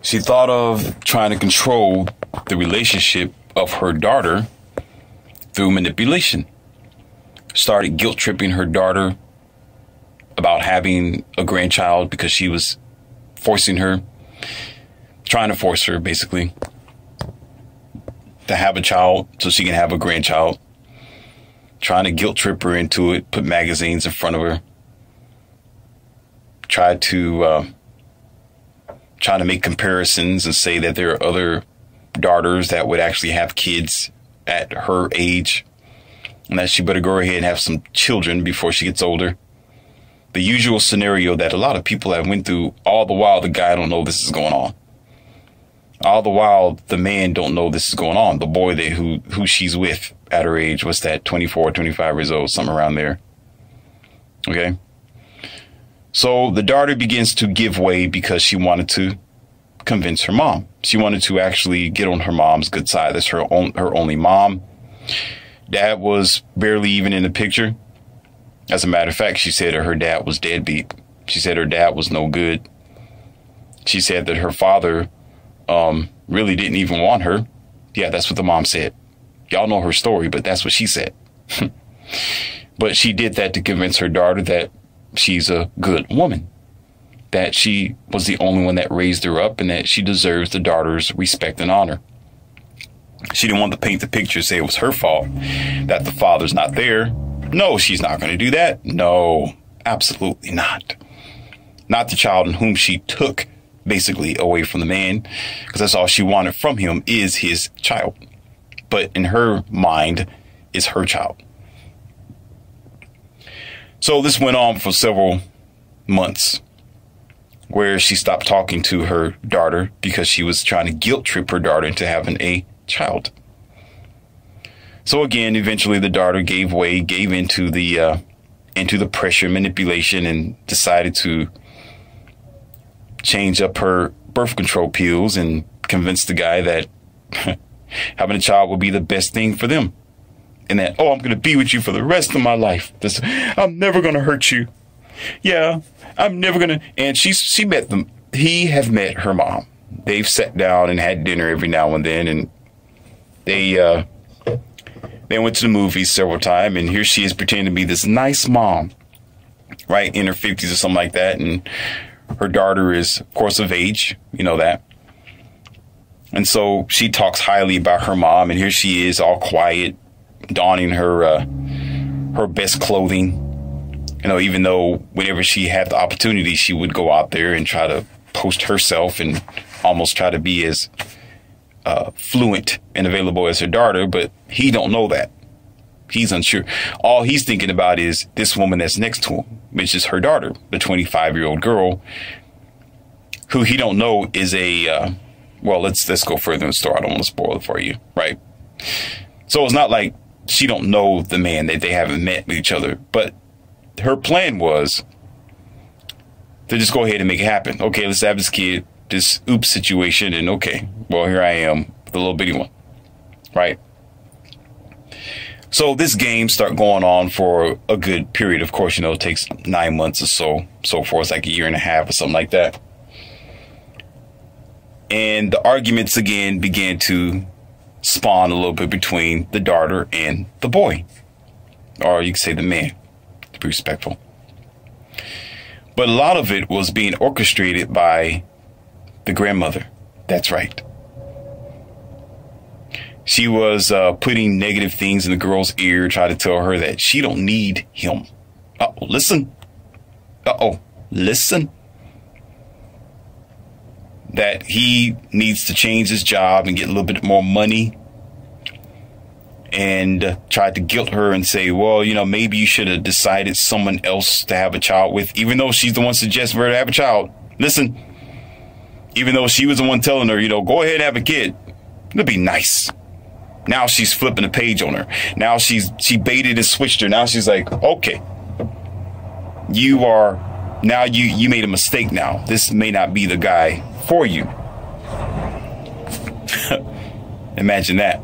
She thought of trying to control the relationship of her daughter through manipulation. Started guilt tripping her daughter about having a grandchild because she was forcing her, trying to force her basically to have a child so she can have a grandchild. Trying to guilt trip her into it, put magazines in front of her. Tried to make comparisons and say that there are other daughters that would actually have kids at her age and that she better go ahead and have some children before she gets older. The usual scenario that a lot of people have went through, all the while the guy don't know this is going on. All the while the man don't know this is going on. The boy that who she's with at her age, what's that, 24, 25 years old, something around there. Okay. So the daughter begins to give way because she wanted to convince her mom. She wanted to actually get on her mom's good side. That's her only mom. Dad was barely even in the picture. As a matter of fact, she said her dad was deadbeat. She said her dad was no good. She said that her father really didn't even want her. Yeah, that's what the mom said. Y'all know her story, but that's what she said. But she did that to convince her daughter that she's a good woman, that she was the only one that raised her up, and that she deserves the daughter's respect and honor. She didn't want to paint the picture, say it was her fault, that the father's not there. No, she's not going to do that. No, absolutely not. Not the child in whom she took basically away from the man, because that's all she wanted from him is his child. But in her mind, is her child. So this went on for several months, where she stopped talking to her daughter because she was trying to guilt trip her daughter into having a child. So again, eventually the daughter gave way, gave into the pressure, manipulation, and decided to change up her birth control pills and convince the guy that having a child would be the best thing for them. And that, oh, I'm going to be with you for the rest of my life. I'm never going to hurt you. Yeah, I'm never going to. And she met them. He have met her mom. They've sat down and had dinner every now and then. And they went to the movies several times. And here she is pretending to be this nice mom, right, in her 50s or something like that. And her daughter is, of course, of age. You know that. And so she talks highly about her mom. And here she is all quiet, donning her best clothing. You know, even though whenever she had the opportunity, she would go out there and try to post herself and almost try to be as fluent and available as her daughter. But he don't know that. He's unsure. All he's thinking about is this woman that's next to him, which is her daughter, the 25-year-old girl, who he don't know is a, well, let's go further in the story. I don't want to spoil it for you, right? So it's not like she don't know the man, that they haven't met with each other, but her plan was to just go ahead and make it happen. Okay, let's have this kid, this oops situation, and okay, well, here I am, the little bitty one, right? So this game start going on for a good period. Of course, you know, it takes 9 months or so forth, like a year and a half or something like that. And the arguments again began to spawn a little bit between the daughter and the boy, or you could say the man, to be respectful. But a lot of it was being orchestrated by the grandmother. That's right. She was putting negative things in the girl's ear, trying to tell her that she don't need him. Uh-oh, listen. Uh-oh, listen. That he needs to change his job and get a little bit more money. And tried to guilt her and say, well, you know, maybe you should have decided someone else to have a child with, even though she's the one suggesting for her to have a child. Listen, even though she was the one telling her, you know, go ahead and have a kid. It'll be nice. Now she's flipping the page on her. Now she baited and switched her. Now she's like, okay, you made a mistake now. This may not be the guy for you. Imagine that.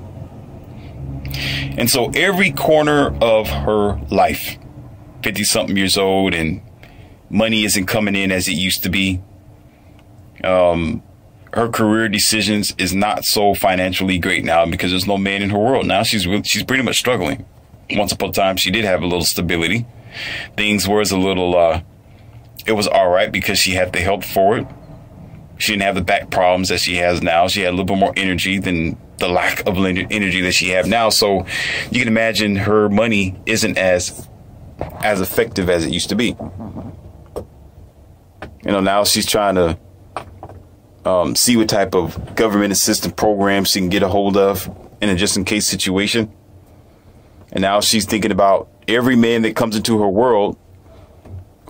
And so every corner of her life, 50-something years old, and money isn't coming in as it used to be. Her her career decisions is not so financially great now because there's no man in her world. Now she's pretty much struggling. Once upon a time, she did have a little stability. Things was a little, it was all right because she had the help for it. She didn't have the back problems that she has now. She had a little bit more energy than the lack of energy that she have now. So you can imagine her money isn't as effective as it used to be. You know, now she's trying to see what type of government assistance programs she can get a hold of in a just in case situation. And now she's thinking about every man that comes into her world.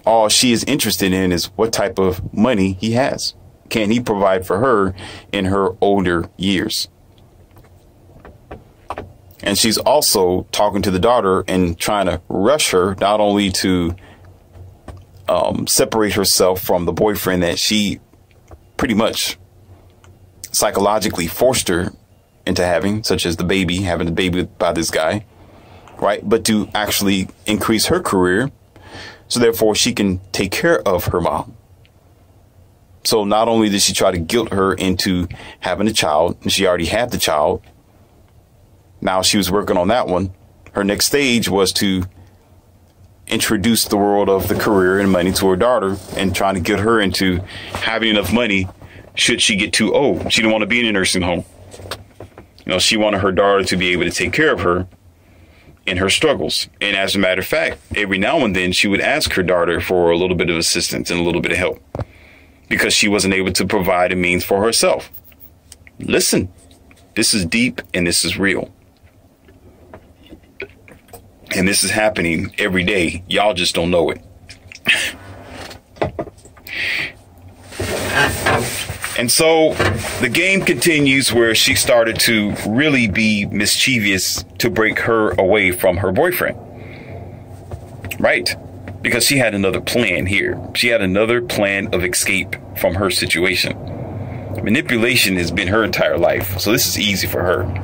All she is interested in is what type of money he has. Can he provide for her in her older years? And she's also talking to the daughter and trying to rush her not only to separate herself from the boyfriend that she pretty much psychologically forced her into having, such as having the baby by this guy, right? But to actually increase her career so therefore she can take care of her mom. So not only did she try to guilt her into having a child, and she already had the child, now she was working on that one. Her next stage was to introduce the world of the career and money to her daughter and trying to get her into having enough money should she get too old. She didn't want to be in a nursing home. You know, she wanted her daughter to be able to take care of her in her struggles. And as a matter of fact, every now and then she would ask her daughter for a little bit of assistance and a little bit of help because she wasn't able to provide a means for herself. Listen, this is deep and this is real. And this is happening every day. Y'all just don't know it. And so the game continues where she started to really be mischievous to break her away from her boyfriend. Right? Because she had another plan here. She had another plan of escape from her situation. Manipulation has been her entire life. So this is easy for her.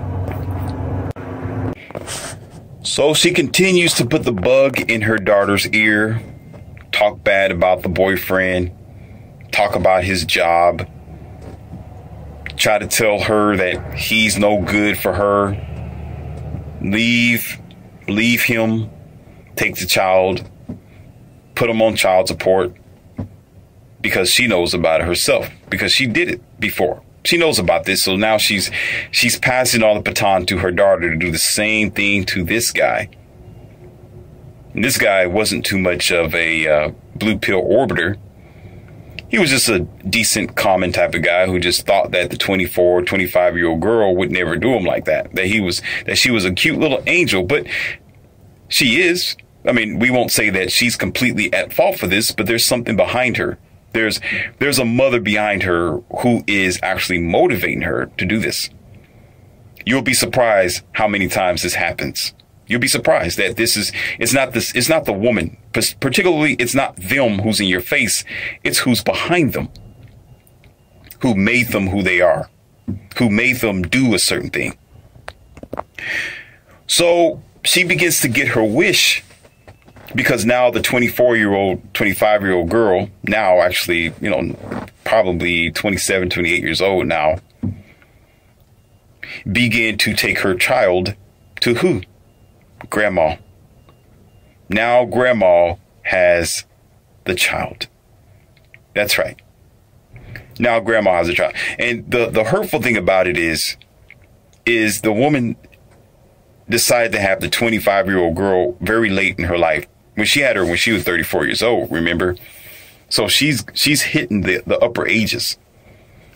So she continues to put the bug in her daughter's ear, talk bad about the boyfriend, talk about his job, try to tell her that he's no good for her, leave him, take the child, put him on child support because she knows about it herself, because she did it before. She knows about this, so now she's passing on the baton to her daughter to do the same thing to this guy. And this guy wasn't too much of a blue pill orbiter. He was just a decent, common type of guy who just thought that the 24, 25-year-old girl would never do him like that. That she was a cute little angel, but she is. I mean, we won't say that she's completely at fault for this, but there's something behind her. There's a mother behind her who is actually motivating her to do this. You'll be surprised how many times this happens. You'll be surprised that it's not the woman, particularly it's not them who's in your face. It's who's behind them, who made them who they are, who made them do a certain thing. So she begins to get her wish. Because now the 24-year-old, 25-year-old girl, now actually, probably 27, 28 years old now, began to take her child to who? Grandma. Now grandma has the child. That's right. Now grandma has a child. And the hurtful thing about it is the woman decided to have the 25-year-old girl very late in her life. When she had her when she was 34 years old, remember? So she's hitting the upper ages.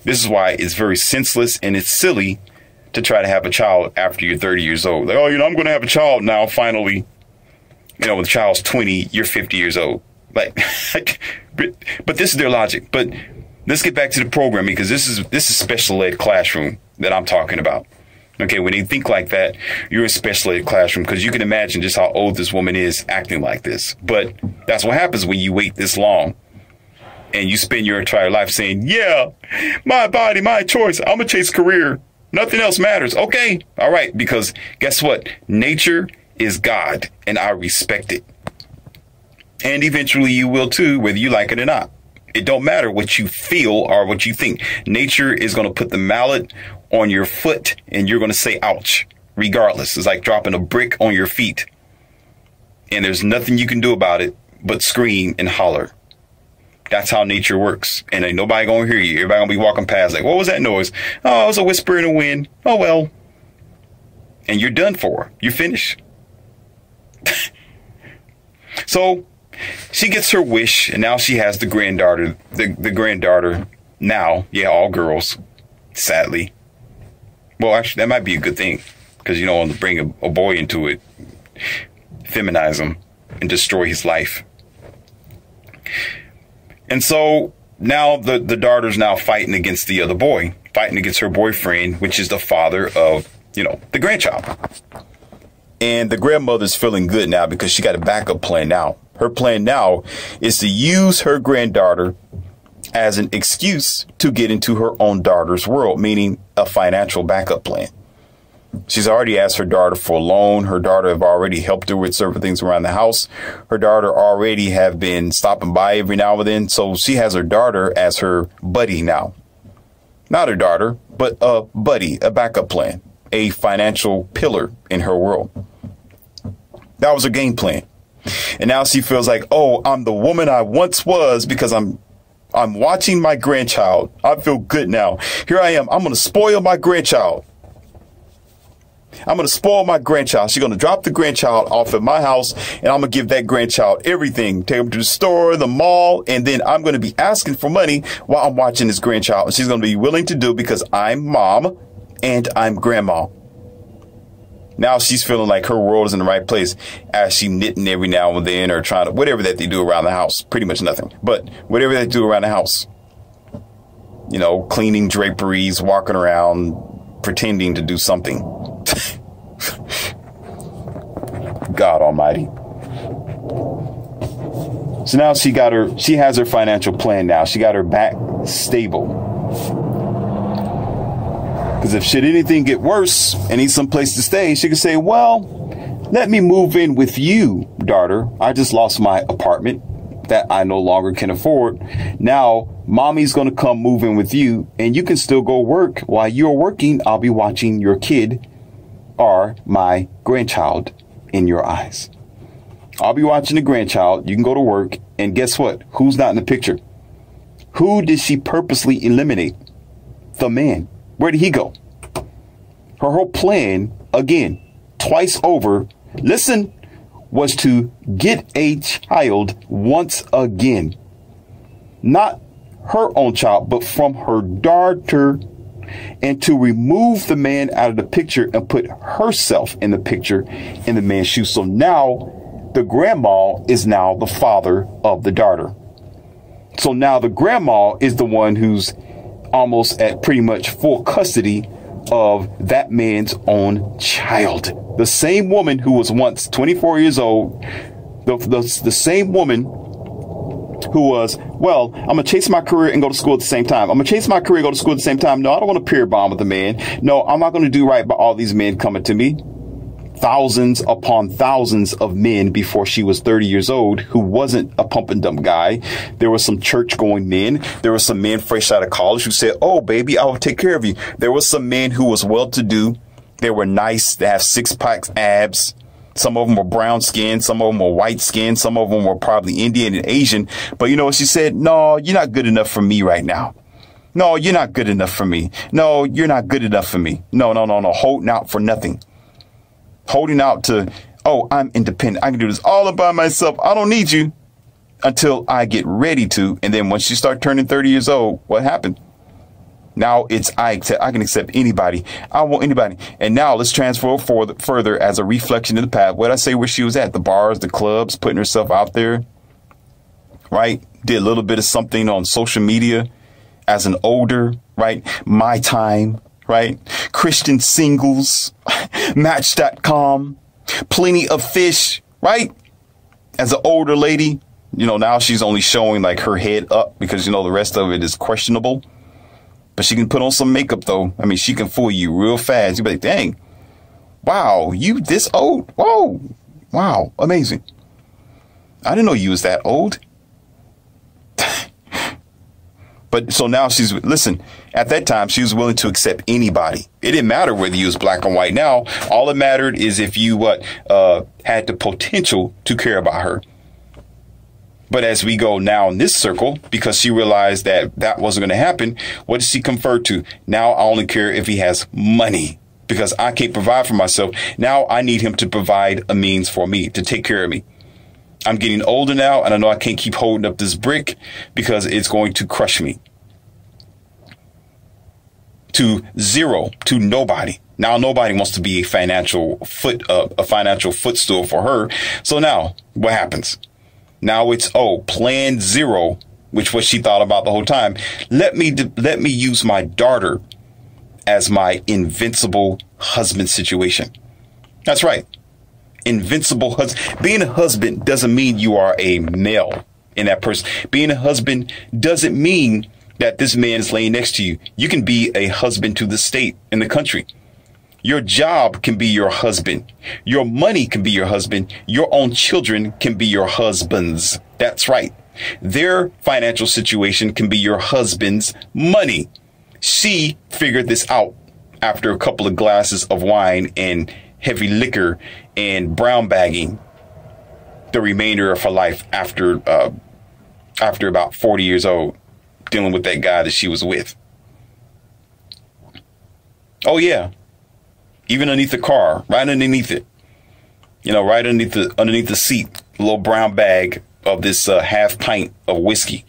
This is why it's very senseless and it's silly to try to have a child after you're 30 years old. Like, I'm going to have a child now, finally. When the child's 20, you're 50 years old. Like, but this is their logic. But let's get back to the programming because this is special ed classroom that I'm talking about. Okay, when they think like that, you're in special ed classroom because you can imagine just how old this woman is acting like this. But that's what happens when you wait this long and you spend your entire life saying, yeah, my body, my choice. I'm going to chase career. Nothing else matters. Okay. All right. Because guess what? Nature is God and I respect it. And eventually you will too, whether you like it or not. It don't matter what you feel or what you think. Nature is going to put the mallet on your foot and you're going to say, ouch, regardless. It's like dropping a brick on your feet. And there's nothing you can do about it but scream and holler. That's how nature works. And ain't nobody going to hear you. Everybody going to be walking past like, what was that noise? Oh, it was a whisper in the wind. Oh, well. And you're done for. You're finished. So she gets her wish, and now she has the granddaughter. The granddaughter now, yeah, all girls, sadly. Well, actually, that might be a good thing, because you don't want to bring a boy into it, feminize him, and destroy his life. And so now the daughter's now fighting against the other boy, fighting against her boyfriend, which is the father of, the grandchild. And the grandmother's feeling good now because she got a backup plan now. Her plan now is to use her granddaughter as an excuse to get into her own daughter's world, meaning a financial backup plan. She's already asked her daughter for a loan. Her daughter have already helped her with certain things around the house. Her daughter already have been stopping by every now and then. So she has her daughter as her buddy now. Not her daughter, but a buddy, a backup plan, a financial pillar in her world. That was her game plan. And now she feels like, oh, I'm the woman I once was because I'm watching my grandchild. I feel good now. Here I am. I'm going to spoil my grandchild. I'm going to spoil my grandchild. She's going to drop the grandchild off at my house, and I'm going to give that grandchild everything. Take him to the store, the mall, and then I'm going to be asking for money while I'm watching this grandchild. And she's going to be willing to do because I'm mom and I'm grandma. Now she's feeling like her world is in the right place as she knitting every now and then or trying to, whatever that they do around the house. Pretty much nothing, but whatever they do around the house. Cleaning draperies, walking around, pretending to do something. God Almighty. So now she has her financial plan now. She got her back stable. Because if should anything get worse and need some place to stay, she could say, well, let me move in with you, daughter. I just lost my apartment that I no longer can afford. Now, mommy's going to come move in with you and you can still go work. While you're working, I'll be watching your kid or my grandchild in your eyes. I'll be watching the grandchild. You can go to work. And guess what? Who's not in the picture? Who did she purposely eliminate? The man. Where did he go? Her whole plan, again, twice over, listen, was to get a child once again. Not her own child, but from her daughter, and to remove the man out of the picture and put herself in the picture in the man's shoes. So now the grandma is now the father of the daughter. So now the grandma is the one who's almost at pretty much full custody of that man's own child. The same woman who was once 24 years old, the same woman who was, well, I'm going to chase my career and go to school at the same time. I'm going to chase my career and go to school at the same time. No, I don't want to peer bomb with a man. No, I'm not going to do right by all these men coming to me. Thousands upon thousands of men before she was 30 years old who wasn't a pump and dump guy. There were some church going men. There were some men fresh out of college who said, oh, baby, I will take care of you. There was some men who was well to do. They were nice. They have 6-pack abs. Some of them were brown skin. Some of them were white skin. Some of them were probably Indian and Asian. But you know what she said? No, you're not good enough for me right now. No, you're not good enough for me. No, you're not good enough for me. No. Holding out for nothing. Holding out to, oh, I'm independent. I can do this all by myself. I don't need you until I get ready to. And then once you start turning 30 years old, what happened? Now it's I can accept anybody. I want anybody. And now let's transfer further as a reflection of the past. What I say where she was at, the bars, the clubs, putting herself out there. Right. Did a little bit of something on social media as an older, right? My Time. Right. Christian Singles, Match.com, Plenty of Fish. Right. As an older lady, now she's only showing like her head up because, the rest of it is questionable. But she can put on some makeup, though. I mean, she can fool you real fast. You'll be like, dang, wow, you this old? Whoa, wow, amazing. I didn't know you was that old. But so now listen, at that time, she was willing to accept anybody. It didn't matter whether you was black or white. Now, all that mattered is if you had the potential to care about her. But as we go now in this circle, because she realized that wasn't going to happen, what does she convert to? Now I only care if he has money, because I can't provide for myself. Now I need him to provide a means for me, to take care of me. I'm getting older now, and I know I can't keep holding up this brick because it's going to crush me. To zero, to nobody. Now nobody wants to be a financial footstool for her. So now what happens? Now it's, plan zero, which was she thought about the whole time. Let me use my daughter as my invincible husband situation. That's right. Invincible husband. Being a husband doesn't mean you are a male in that person. Being a husband doesn't mean that this man is laying next to you. You can be a husband to the state and the country. Your job can be your husband. Your money can be your husband. Your own children can be your husbands. That's right. Their financial situation can be your husband's money. She figured this out after a couple of glasses of wine and heavy liquor and brown bagging the remainder of her life after about 40 years old, dealing with that guy that she was with. Oh, yeah. Even underneath the car, right underneath it, right underneath the seat, a little brown bag of this half pint of whiskey,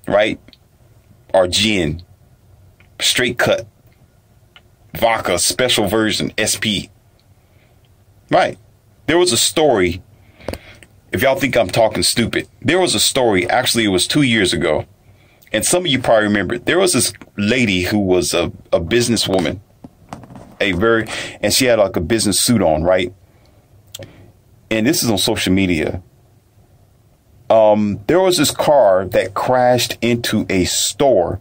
right? Or gin, straight cut, vodka, special version, SP. Right. There was a story. If y'all think I'm talking stupid, there was a story. Actually, it was 2 years ago. And some of you probably remember. There was this lady who was a businesswoman. And she had like a business suit on, right? And this is on social media. There was this car that crashed into a store.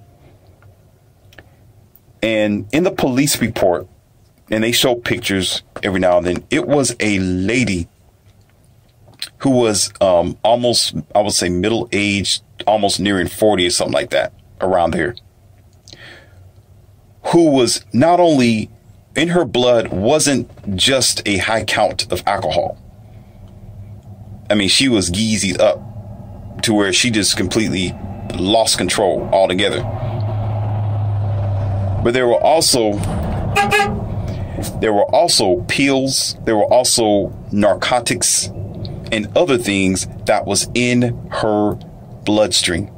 And in the police report, and they show pictures every now and then, it was a lady who was almost, I would say, middle-aged, almost nearing 40 or something like that, around there, who was not only in her blood wasn't just a high count of alcohol. I mean, she was geezied up to where she just completely lost control altogether. But there were also pills, there were also narcotics and other things that was in her bloodstream.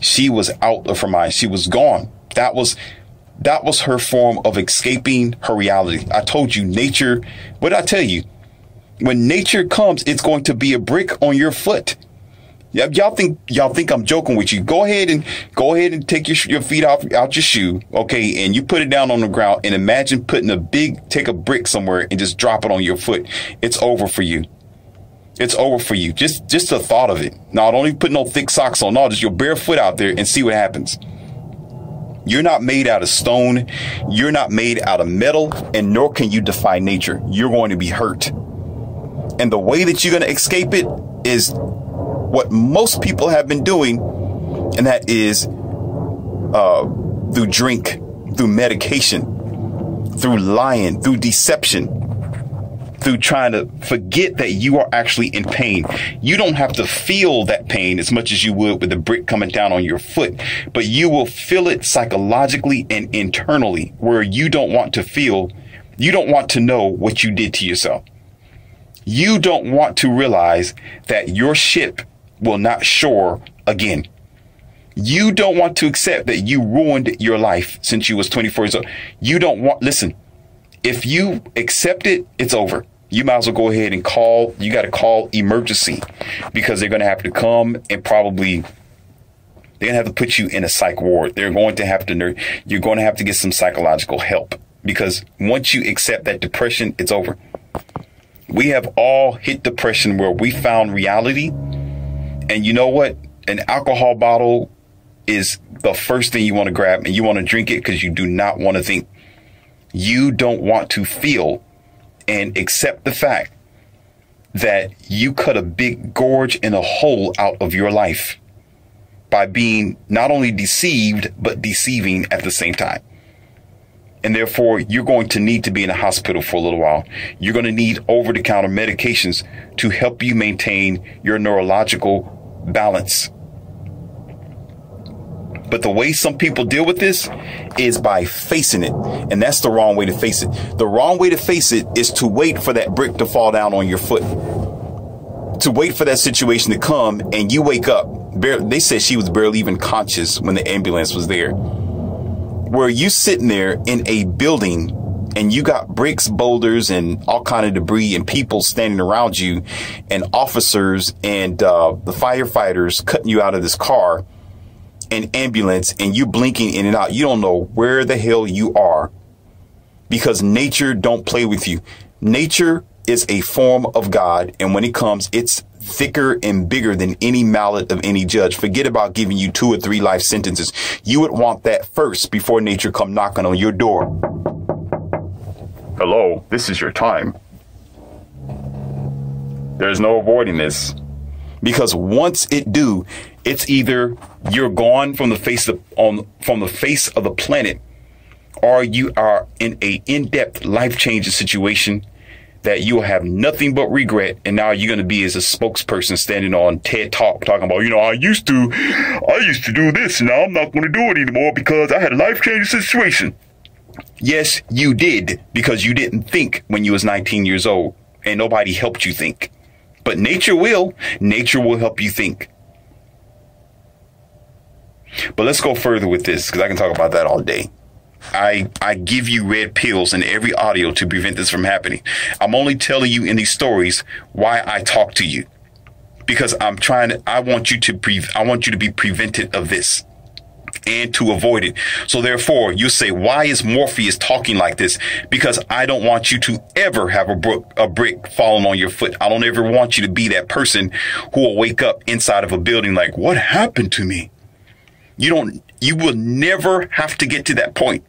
She was out of her mind. She was gone. That was her form of escaping her reality. I told you, nature, what did I tell you? When nature comes, it's going to be a brick on your foot. Y'all think I'm joking with you. Go ahead and take your feet out your shoe. Okay. And you put it down on the ground and imagine take a brick somewhere and just drop it on your foot. It's over for you. It's over for you. Just the thought of it. Now, don't even put no thick socks on. No, just your bare foot out there and see what happens. You're not made out of stone. You're not made out of metal, and nor can you defy nature. You're going to be hurt. And the way that you're going to escape it is what most people have been doing, and that is through drink, through medication, through lying, through deception, through trying to forget that you are actually in pain. You don't have to feel that pain as much as you would with the brick coming down on your foot, but you will feel it psychologically and internally, where you don't want to feel, you don't want to know what you did to yourself. You don't want to realize that your ship will not shore again. You don't want to accept that you ruined your life since you was 24 years old. Listen, if you accept it, it's over. You might as well go ahead and you got to call emergency, because they're going to have to come and they're going to have to put you in a psych ward. You're going to have to get some psychological help, because once you accept that depression, it's over. We have all hit depression where we found reality. And you know what? An alcohol bottle is the first thing you want to grab, and you want to drink it because you do not want to think. You don't want to feel and accept the fact that you cut a big gorge and a hole out of your life. by being not only deceived, but deceiving at the same time. And therefore, you're going to need to be in a hospital for a little while. You're going to need over-the-counter medications to help you maintain your neurological balance. But the way some people deal with this is by facing it. And that's the wrong way to face it. The wrong way to face it is to wait for that brick to fall down on your foot. To wait for that situation to come and you wake up. They said she was barely even conscious when the ambulance was there. Where you sitting there in a building and you got bricks, boulders, and all kind of debris and people standing around you and officers and the firefighters cutting you out of this car and ambulance and you blinking in and out. You don't know where the hell you are because nature don't play with you. Nature is a form of God. And when it comes, it's thicker and bigger than any mallet of any judge. Forget about giving you 2 or 3 life sentences. You would want that first before nature come knocking on your door. Hello, this is your time. There's no avoiding this. Because once it do, it's either you're gone from the face of the planet, or you are in a in-depth life-changing situation that you'll have nothing but regret. And now you're going to be as a spokesperson standing on TED Talk talking about, I used to do this. Now I'm not going to do it anymore because I had a life-changing situation. Yes, you did, because you didn't think when you was 19 years old and nobody helped you think. But nature will help you think. But let's go further with this because I can talk about that all day. I give you red pills in every audio to prevent this from happening. I'm only telling you in these stories why I talk to you, because I want you to be prevented of this and to avoid it. So therefore, you say, why is Morpheus talking like this? Because I don't want you to ever have a brick falling on your foot. I don't ever want you to be that person who will wake up inside of a building like, what happened to me? You will never have to get to that point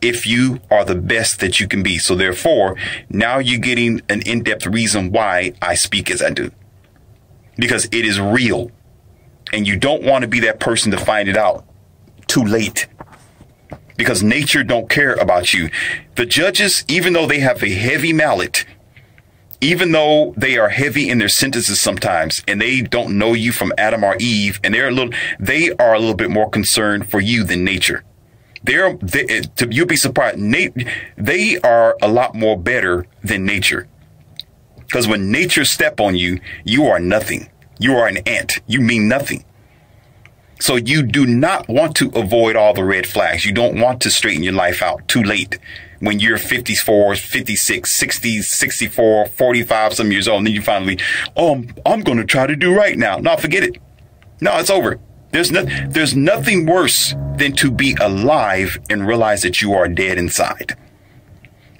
if you are the best that you can be. So therefore, now you're getting an in-depth reason why I speak as I do, because it is real and you don't want to be that person to find it out too late, because nature don't care about you. The judges, even though they have a heavy mallet, even though they are heavy in their sentences sometimes, and they don't know you from Adam or Eve, and they are a little bit more concerned for you than nature. You'll be surprised. They are a lot more better than nature, because when nature step on you, you are nothing. You are an ant. You mean nothing. So you do not want to avoid all the red flags. You don't want to straighten your life out too late. When you're 54, 56, 60, 64, 45 some years old, and then you finally, I'm going to try to do right now. No, forget it. No, it's over. There's nothing worse than to be alive and realize that you are dead inside.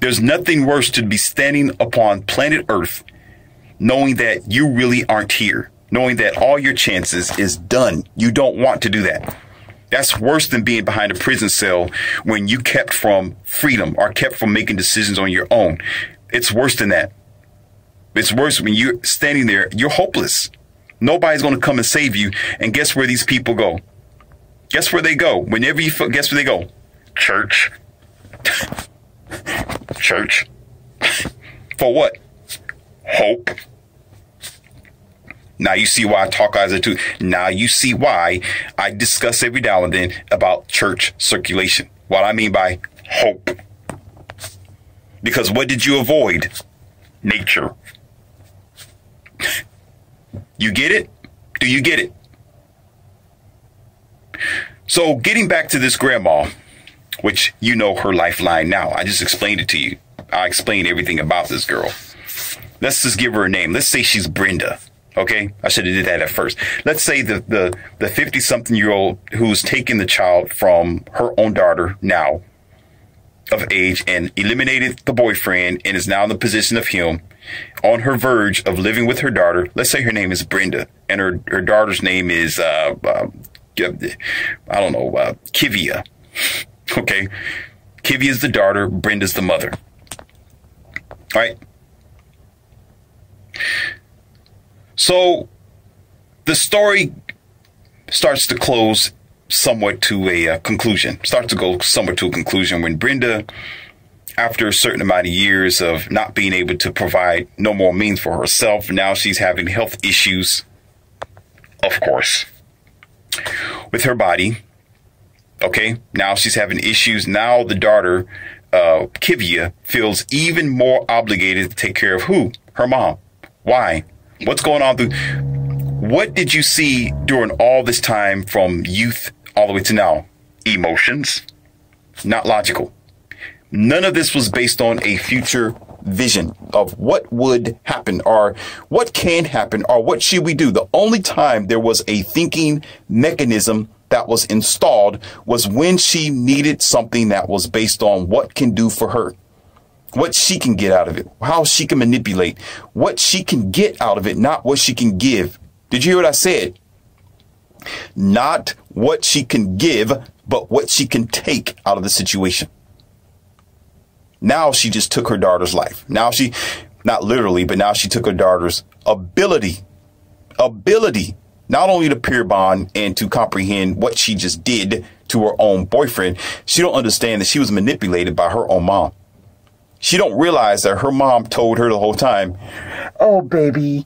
There's nothing worse to be standing upon planet Earth, knowing that you really aren't here, knowing that all your chances is done. You don't want to do that. That's worse than being behind a prison cell when you kept from freedom or kept from making decisions on your own. It's worse than that. It's worse when you're standing there, you're hopeless. Nobody's going to come and save you. And guess where these people go? Guess where they go? Whenever you guess where they go? Church. Church. For what? Hope. Now you see why I talk as I do. Now you see why I discuss every now and then about church circulation. What I mean by hope. Because what did you avoid? Nature. You get it? Do you get it? So getting back to this grandma, which you know her lifeline now. I just explained it to you. I explained everything about this girl. Let's just give her a name. Let's say she's Brenda. Okay, I should have did that at first. Let's say the 50-something-year-old who's taken the child from her own daughter now of age and eliminated the boyfriend and is now in the position of him on her verge of living with her daughter. Let's say her name is Brenda and her daughter's name is, I don't know, Kivia. Okay, Kivia's the daughter, Brenda's the mother. All right. So the story starts to close somewhat to a conclusion, starts to go somewhat to a conclusion when Brenda, after a certain amount of years of not being able to provide no more means for herself, now she's having health issues, of course, with her body. Okay, now she's having issues. Now the daughter, Kivia, feels even more obligated to take care of who? Her mom. Why? What's going on? What did you see during all this time from youth all the way to now? Emotions, not logical. None of this was based on a future vision of what would happen or what can happen or what should we do. The only time there was a thinking mechanism that was installed was when she needed something that was based on what can do for her, what she can get out of it, how she can manipulate, what she can get out of it, not what she can give. Did you hear what I said? Not what she can give, but what she can take out of the situation. Now she just took her daughter's life. Now she, not literally, but now she took her daughter's ability, not only to peer bond and to comprehend what she just did to her own boyfriend. She don't understand that she was manipulated by her own mom. She don't realize that her mom told her the whole time, "Oh, baby,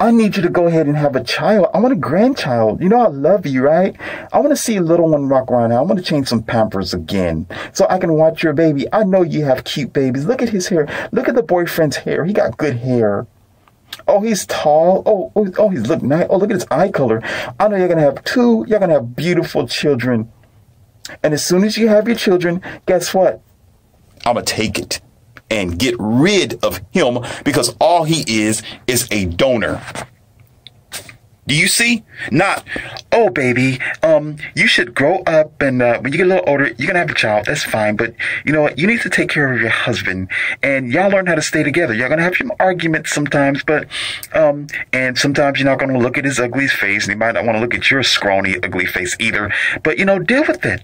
I need you to go ahead and have a child. I want a grandchild. You know, I love you, right? I want to see a little one rock around. I want to change some Pampers again so I can watch your baby. I know you have cute babies. Look at his hair. Look at the boyfriend's hair. He got good hair. Oh, he's tall. Oh, he's look nice. Oh, look at his eye color. I know you're going to have beautiful children. And as soon as you have your children, guess what? I'm going to take it and get rid of him because all he is a donor." Do you see? Not, "Oh, baby, you should grow up and when you get a little older, you're going to have a child. That's fine. But you know what? You need to take care of your husband and y'all learn how to stay together. You're going to have some arguments sometimes, but, and sometimes you're not going to look at his ugly face and you might not want to look at your scrawny, ugly face either. But, you know, deal with it.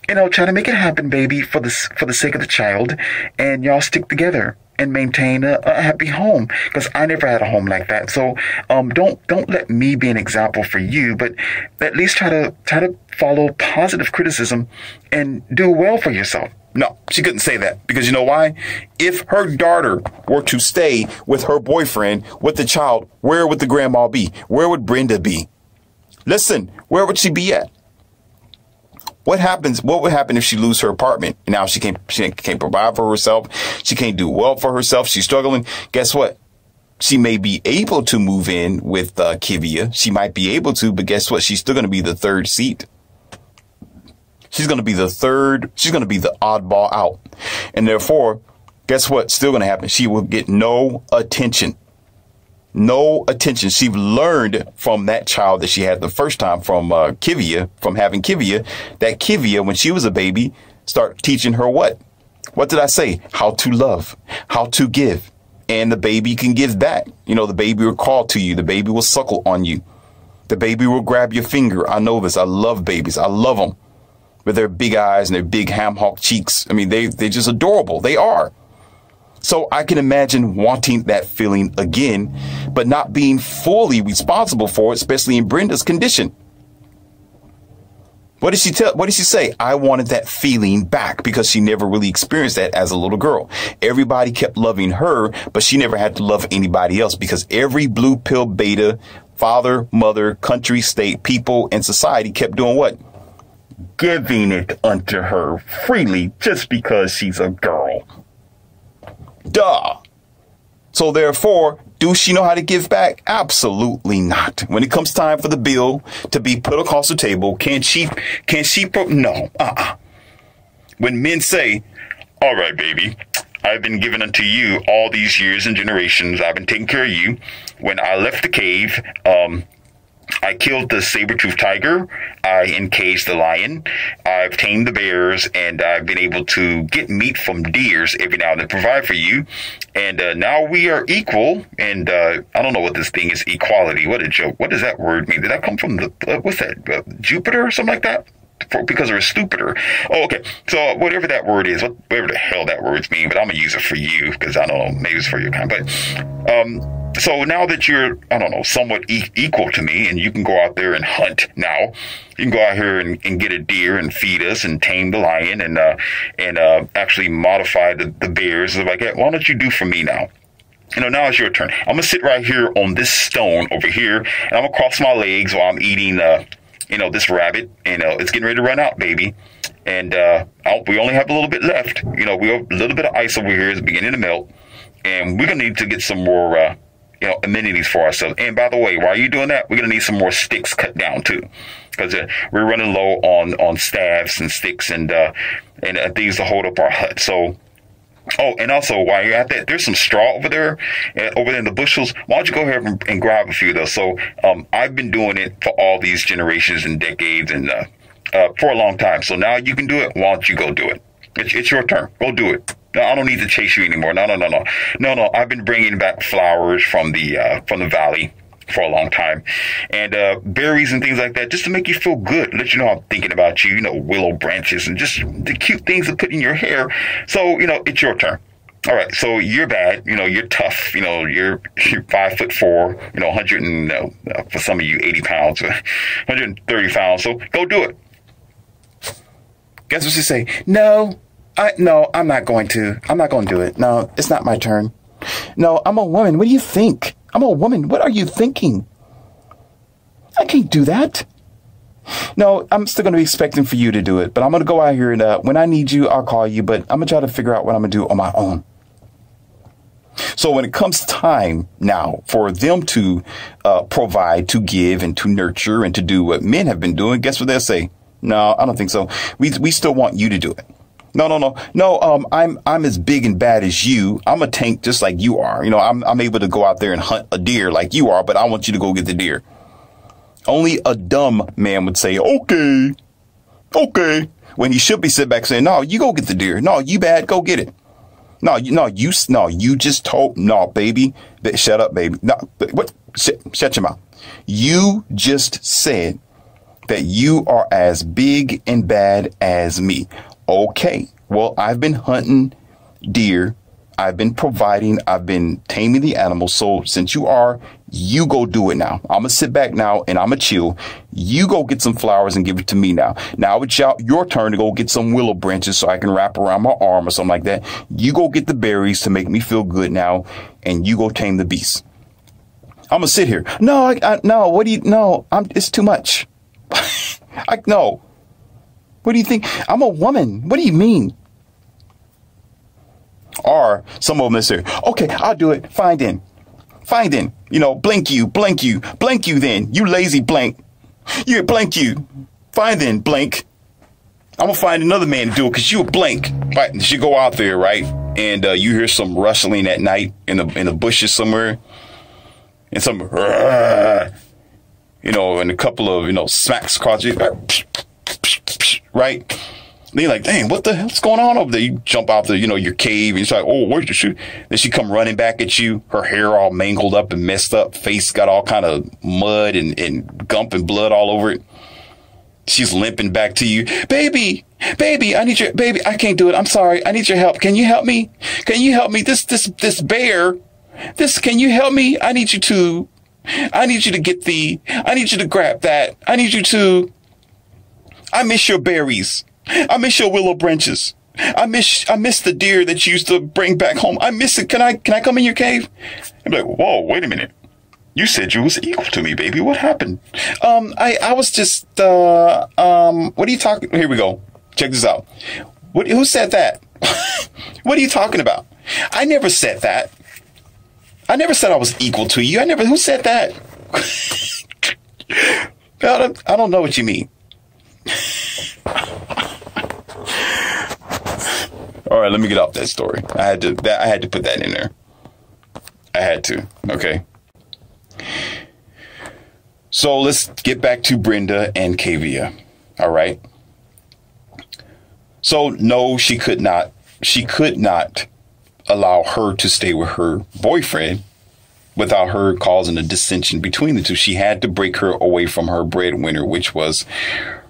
You know, try to make it happen, baby, for the sake of the child, and y'all stick together and maintain a happy home. Because I never had a home like that. So, don't let me be an example for you, but at least try to follow positive criticism and do well for yourself." No, she couldn't say that because you know why? If her daughter were to stay with her boyfriend, with the child, where would the grandma be? Where would Brenda be? Listen, where would she be at? What would happen if she lose her apartment? Now she can't provide for herself. She can't do well for herself. She's struggling. Guess what? She may be able to move in with Kivia. She might be able to, but guess what? She's still going to be the third seat. She's going to be the third. She's going to be the oddball out. And therefore, guess what? Still going to happen. She will get no attention. No attention. She learned from that child that she had the first time from Kivia, from having Kivia, that Kivia, when she was a baby, start teaching her what? What did I say? How to love, how to give. And the baby can give back. You know, the baby will call to you. The baby will suckle on you. The baby will grab your finger. I know this. I love babies. I love them with their big eyes and their big ham hock cheeks. I mean, they're just adorable. They are. So I can imagine wanting that feeling again, but not being fully responsible for it, especially in Brenda's condition. What did she say? I wanted that feeling back because she never really experienced that as a little girl. Everybody kept loving her, but she never had to love anybody else because every blue pill beta, father, mother, country, state, people, and society kept doing what? Giving it unto her freely just because she's a girl. Duh. So therefore, do she know how to give back? Absolutely not. When it comes time for the bill to be put across the table, no. When men say, "All right, baby, I've been given unto you all these years and generations. I've been taking care of you. When I left the cave, I killed the saber-toothed tiger. I encaged the lion. I've tamed the bears, and I've been able to get meat from deers every now and then, provide for you. And now we are equal. And I don't know what this thing is, equality. What a joke. What does that word mean? Did that come from what's that, Jupiter or something like that? Because we're stupider. Oh, okay. So whatever that word is, whatever the hell that words mean, but I'm going to use it for you because I don't know, maybe it's for your kind. But So now that you're, I don't know, somewhat equal to me, and you can go out there and hunt now, you can go out here and get a deer and feed us and tame the lion and actually modify the bears. Like, hey, why don't you do for me now? Now it's your turn. I'm going to sit right here on this stone over here, and I'm going to cross my legs while I'm eating, this rabbit. It's getting ready to run out, baby. And we only have a little bit left. We have a little bit of ice over here is beginning to melt. And we're going to need to get some more, amenities for ourselves. And by the way, while you're doing that, we're going to need some more sticks cut down, too. Because we're running low on staffs and sticks and things to hold up our hut. So, and also, while you're at that, there's some straw over there in the bushels. Why don't you go ahead and grab a few of those? So I've been doing it for all these generations and decades and for a long time. So now you can do it. Why don't you go do it? It's your turn. Go do it. No, I don't need to chase you anymore. No. I've been bringing back flowers from the valley for a long time, and berries and things like that, just to make you feel good, let you know I'm thinking about you. Willow branches and just the cute things to put in your hair. So it's your turn. All right. So you're bad. You're tough. You're 5'4". 100 and for some of you 80 pounds, 130 pounds. So go do it. Guess what she say? No, I'm not going to. I'm not going to do it. No, it's not my turn. No, I'm a woman. What do you think? I'm a woman. What are you thinking? I can't do that. No, I'm still going to be expecting for you to do it. But I'm going to go out here and when I need you, I'll call you. But I'm going to try to figure out what I'm going to do on my own. So when it comes time now for them to provide, to give, and to nurture, and to do what men have been doing, guess what they'll say? No, I don't think so. We still want you to do it. No. I'm as big and bad as you. I'm a tank just like you are. I'm able to go out there and hunt a deer like you are, but I want you to go get the deer. Only a dumb man would say, okay, when he should be sitting back saying, no, you go get the deer. No, you bad. Go get it. You just told, no, baby. Shut up, baby. No, what? Shut your mouth. You just said that you are as big and bad as me. Okay, well, I've been hunting deer. I've been providing. I've been taming the animals. So since you go do it now. I'm going to sit back now and I'm going to chill. You go get some flowers and give it to me now. Now it's your turn to go get some willow branches so I can wrap around my arm or something like that. You go get the berries to make me feel good now. And you go tame the beast. I'm going to sit here. No, it's too much. No. What do you think? I'm a woman. What do you mean? Or some of them say, okay, I'll do it. Fine then. Blink you then. You lazy blank. You blank you. Fine then, blank. I'm going to find another man to do it because you a blank. Right? You go out there, right? And you hear some rustling at night in the bushes somewhere. And some, and a couple of, smacks across you. Right? And you're like, dang, what the hell's going on over there? You jump out the, your cave and you're like, oh, where's your shoe? Then she come running back at you. Her hair all mangled up and messed up. Face got all kind of mud and gump and blood all over it. She's limping back to you. Baby, I need your, baby, I can't do it. I'm sorry. I need your help. Can you help me? This bear, can you help me? I need you to grab that. I miss your berries. I miss your willow branches. I miss the deer that you used to bring back home. I miss it. Can I come in your cave? I'm like, whoa, wait a minute. You said you was equal to me, baby. What happened? I was just, what are you talking? Here we go. Check this out. Who said that? What are you talking about? I never said that. I never said I was equal to you. Who said that? I don't know what you mean. All right, let me get off that story. I had to put that in there. I had to. Okay. So let's get back to Brenda and Kavia. All right. So no, she could not allow her to stay with her boyfriend without her causing a dissension between the two. She had to break her away from her breadwinner, which was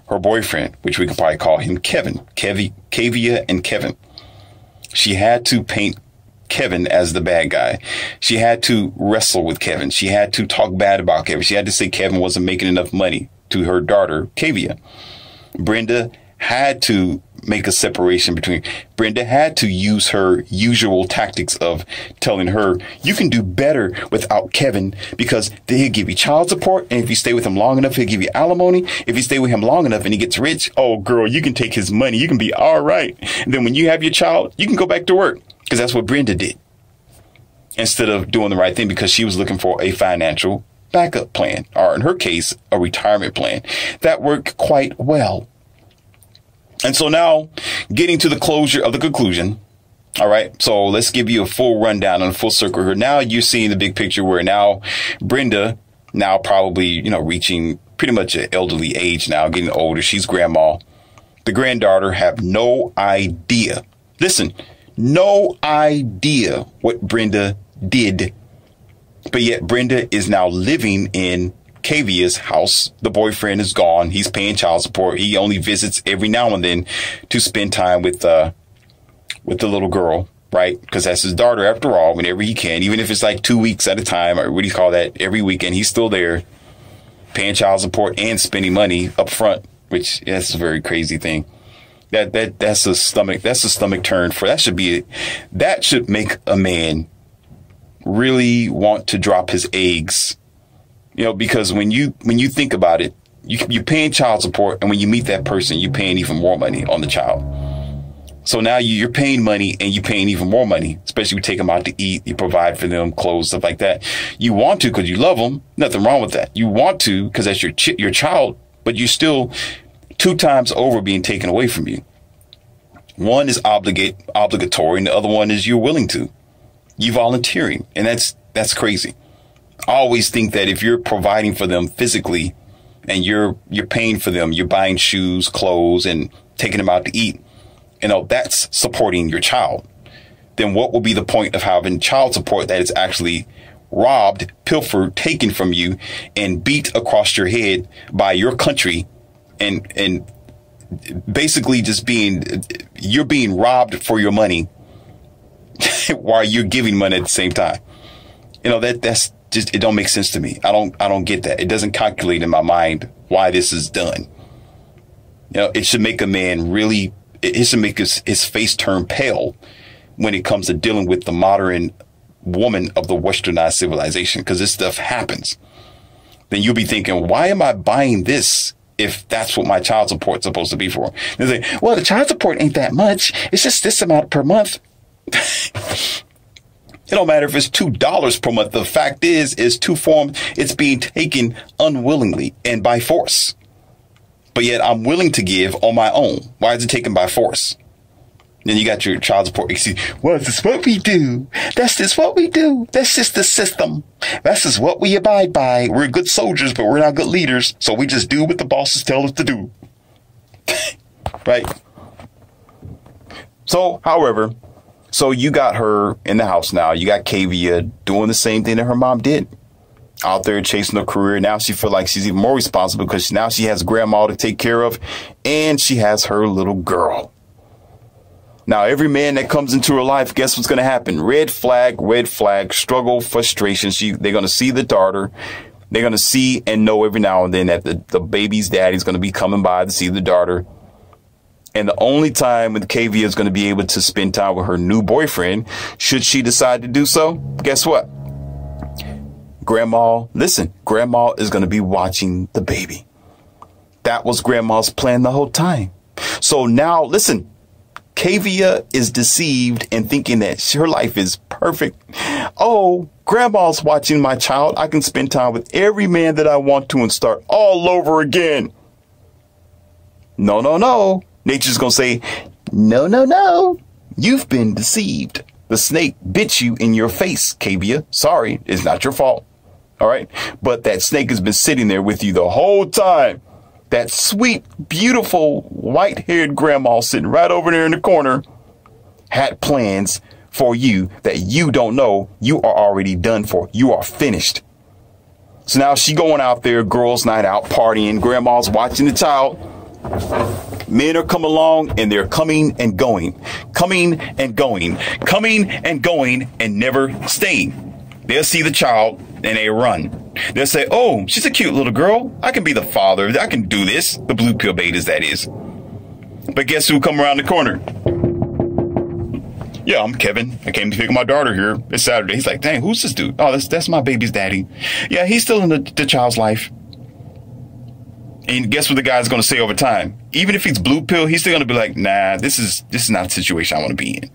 her boyfriend, which we could probably call him Kevin. Kavia and Kevin. She had to paint Kevin as the bad guy. She had to wrestle with Kevin. She had to talk bad about Kevin. She had to say Kevin wasn't making enough money to her daughter, Kavia. Brenda had to make a separation between. Brenda had to use her usual tactics of telling her, you can do better without Kevin because he'll give you child support. And if you stay with him long enough, he'll give you alimony. If you stay with him long enough and he gets rich, oh, girl, you can take his money. You can be all right. And then when you have your child, you can go back to work, because that's what Brenda did, instead of doing the right thing, because she was looking for a financial backup plan, or in her case, a retirement plan that worked quite well. And so now, getting to the closure of the conclusion. All right. So let's give you a full rundown on a full circle here. Now you're seeing the big picture, where now Brenda, now probably, reaching pretty much an elderly age now, getting older. She's grandma. The granddaughter have no idea. Listen, no idea what Brenda did. But yet Brenda is now living in Kavia's house. The boyfriend is gone. He's paying child support. He only visits every now and then to spend time with the little girl, right? Because that's his daughter after all, whenever he can, even if it's like 2 weeks at a time, or what do you call that? Every weekend, he's still there paying child support and spending money up front, which that's a very crazy thing. That's a stomach turn for, that should make a man really want to drop his eggs. Because when you think about it, you're paying child support, and when you meet that person, you're paying even more money on the child. So now you're paying money, and you're paying even more money, especially when you take them out to eat, you provide for them, clothes, stuff like that. You want to because you love them. Nothing wrong with that. You want to because that's your child, but you're still 2 times over being taken away from you. One is obligatory, and the other one is you're willing to. You volunteering, and that's crazy. I always think that if you're providing for them physically, and you're paying for them, you're buying shoes, clothes, and taking them out to eat, that's supporting your child. Then what will be the point of having child support that is actually robbed, pilfered, taken from you, and beat across your head by your country, and basically just you're being robbed for your money while you're giving money at the same time? That's just, it don't make sense to me. I don't get that. It doesn't calculate in my mind why this is done. It should make a man really, it should make his face turn pale when it comes to dealing with the modern woman of the westernized civilization, because this stuff happens. Then you'll be thinking, why am I buying this if that's what my child support is supposed to be for? They say, well, the child support ain't that much. It's just this amount per month. It don't matter if it's $2 per month. The fact is it's being taken unwillingly and by force. But yet I'm willing to give on my own. Why is it taken by force? Then you got your child support. Well, this is what we do. That's just what we do. That's just the system. That's just what we abide by. We're good soldiers, but we're not good leaders. So we just do what the bosses tell us to do. Right? So, however, you got her in the house now. You got Kavia doing the same thing that her mom did. Out there chasing her career. Now she feels like she's even more responsible because now she has grandma to take care of, and she has her little girl. Now, every man that comes into her life, guess what's going to happen? Red flag, struggle, frustration. They're going to see the daughter. They're going to see and know every now and then that the baby's daddy's going to be coming by to see the daughter. And the only time when Kavia is going to be able to spend time with her new boyfriend, should she decide to do so, guess what? Grandma is going to be watching the baby. That was Grandma's plan the whole time. So now, listen, Kavia is deceived and thinking that her life is perfect. Oh, Grandma's watching my child. I can spend time with every man that I want to and start all over again. No. Nature's going to say, no. You've been deceived. The snake bit you in your face, Kavia. Sorry, it's not your fault. All right. But that snake has been sitting there with you the whole time. That sweet, beautiful, white-haired grandma sitting right over there in the corner had plans for you that you don't know you are already done for. You are finished. So now she going out there, girls' night out, partying. Grandma's watching the child. Men are coming along and they're coming and going, coming and going, coming and going, and never staying. They'll see the child and they run. They'll say, oh, she's a cute little girl. I can be the father. I can do this. The blue pill betas, that is. But guess who come around the corner? Yeah, I'm Kevin. I came to pick up my daughter here. It's Saturday. He's like, dang, who's this dude? Oh, that's my baby's daddy. Yeah, he's still in the child's life. And guess what the guy's going to say over time? Even if he's blue pill, he's still going to be like, nah, this is not a situation I want to be in.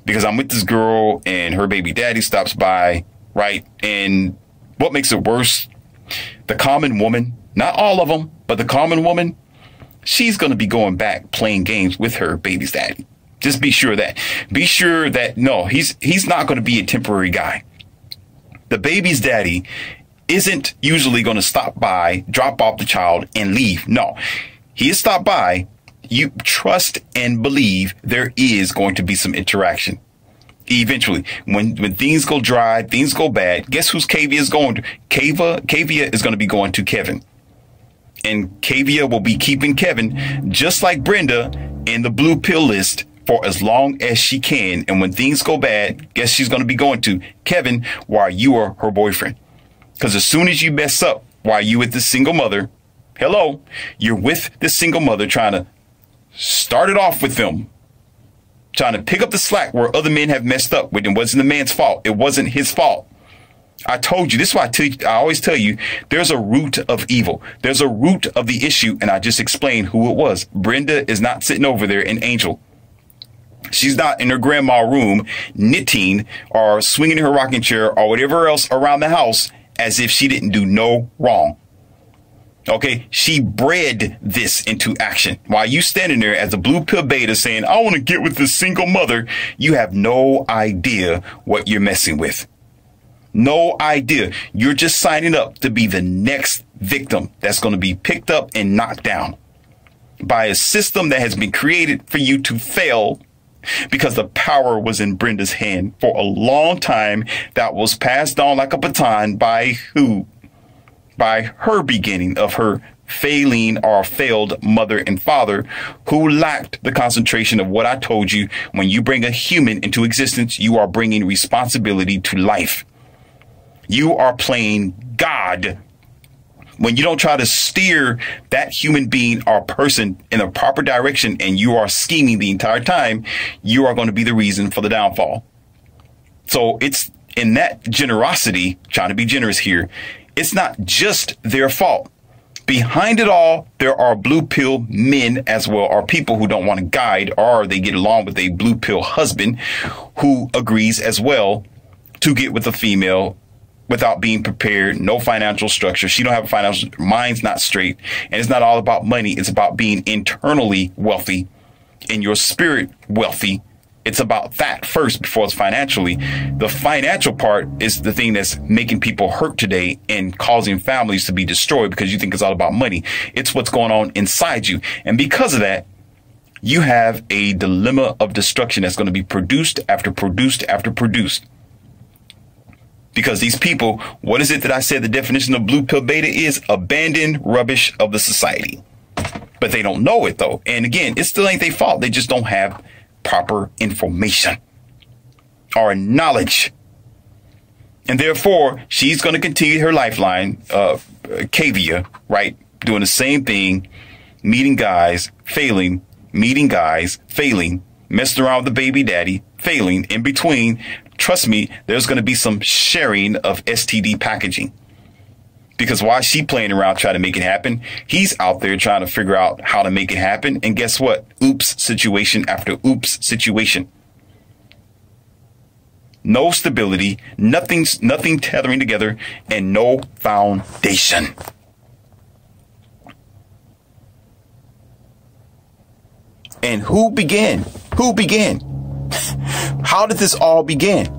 Because I'm with this girl and her baby daddy stops by, right? And what makes it worse? The common woman, not all of them, but the common woman, she's going to be going back playing games with her baby's daddy. Just be sure of that. Be sure that, no, he's not going to be a temporary guy. The baby's daddy isn't usually going to stop by, drop off the child, and leave. No, he is stopped by. You trust and believe there is going to be some interaction. Eventually, when things go dry, things go bad, guess who's Kavia is going to? Kavia is going to be going to Kevin. And Kavia will be keeping Kevin, just like Brenda, in the blue pill list for as long as she can. And when things go bad, guess she's going to be going to Kevin while you are her boyfriend. Because as soon as you mess up while you with this single mother, hello, you're with this single mother trying to start it off with them, trying to pick up the slack where other men have messed up when it wasn't the man's fault. It wasn't his fault. I told you, this is why I always tell you, there's a root of evil. There's a root of the issue. And I just explained who it was. Brenda is not sitting over there in Angel. She's not in her grandma's room knitting or swinging her rocking chair or whatever else around the house as if she didn't do no wrong. OK, she bred this into action while you standing there as a blue pill beta saying, I want to get with this single mother. You have no idea what you're messing with. No idea. You're just signing up to be the next victim that's going to be picked up and knocked down by a system that has been created for you to fail because the power was in Brenda's hand for a long time. That was passed on like a baton by who? By her beginning of her failing or failed mother and father who lacked the concentration of what I told you. When you bring a human into existence, you are bringing responsibility to life. You are playing God when you don't try to steer that human being or person in the proper direction and you are scheming the entire time. You are going to be the reason for the downfall. So it's in that generosity, trying to be generous here. It's not just their fault. Behind it all, there are blue pill men as well, or people who don't want to guide, or they get along with a blue pill husband who agrees as well to get with a female without being prepared, no financial structure. She don't have a financial, mind's not straight. And it's not all about money. It's about being internally wealthy and your spirit wealthy. It's about that first before it's financially. The financial part is the thing that's making people hurt today and causing families to be destroyed because you think it's all about money. It's what's going on inside you. And because of that, you have a dilemma of destruction that's going to be produced after produced after produced. Because these people, what is it that I said the definition of blue pill beta is? Abandoned rubbish of the society. But they don't know it, though. And again, it still ain't their fault. They just don't have proper information or knowledge. And therefore, she's going to continue her lifeline, Kavia, right? Doing the same thing, meeting guys, failing, meeting guys, failing, messing around with the baby daddy, failing. In between, trust me, there's going to be some sharing of STD packaging. Because while she playing around trying to make it happen, he's out there trying to figure out how to make it happen. And guess what? Oops situation after oops situation. No stability, nothing tethering together, and no foundation. And who began? Who began? How did this all begin?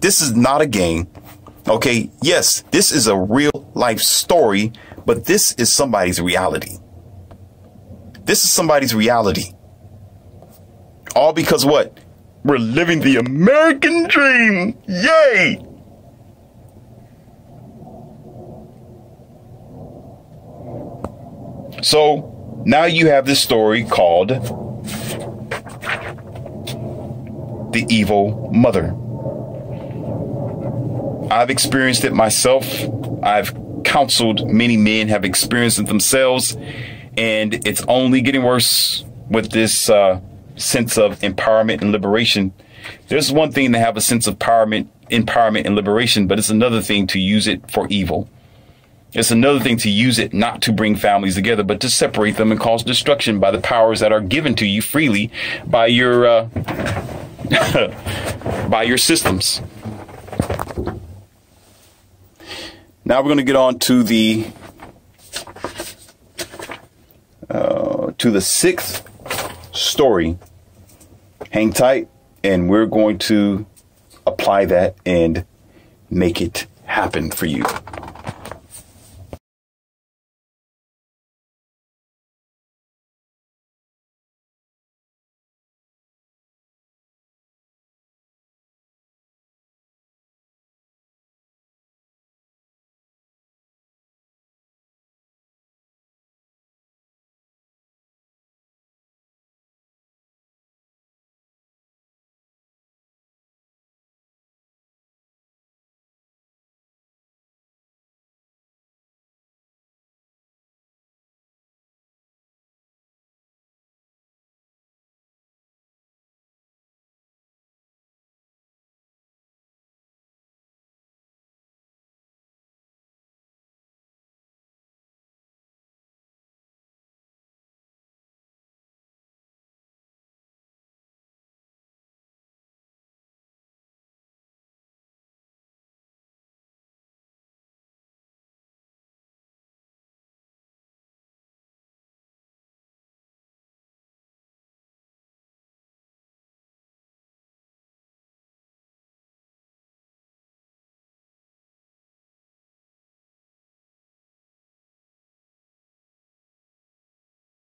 This is not a game. Okay, yes, this is a real life story, but this is somebody's reality. This is somebody's reality. All because what? We're living the American dream. Yay! So, now you have this story called The Evil Mother. I've experienced it myself. I've counseled many men, have experienced it themselves, and it's only getting worse with this sense of empowerment and liberation. There's one thing to have a sense of empowerment and liberation, but it's another thing to use it for evil. It's another thing to use it not to bring families together, but to separate them and cause destruction by the powers that are given to you freely by your by your systems. Now we're going to get on to the sixth story. Hang tight, and we're going to apply that and make it happen for you.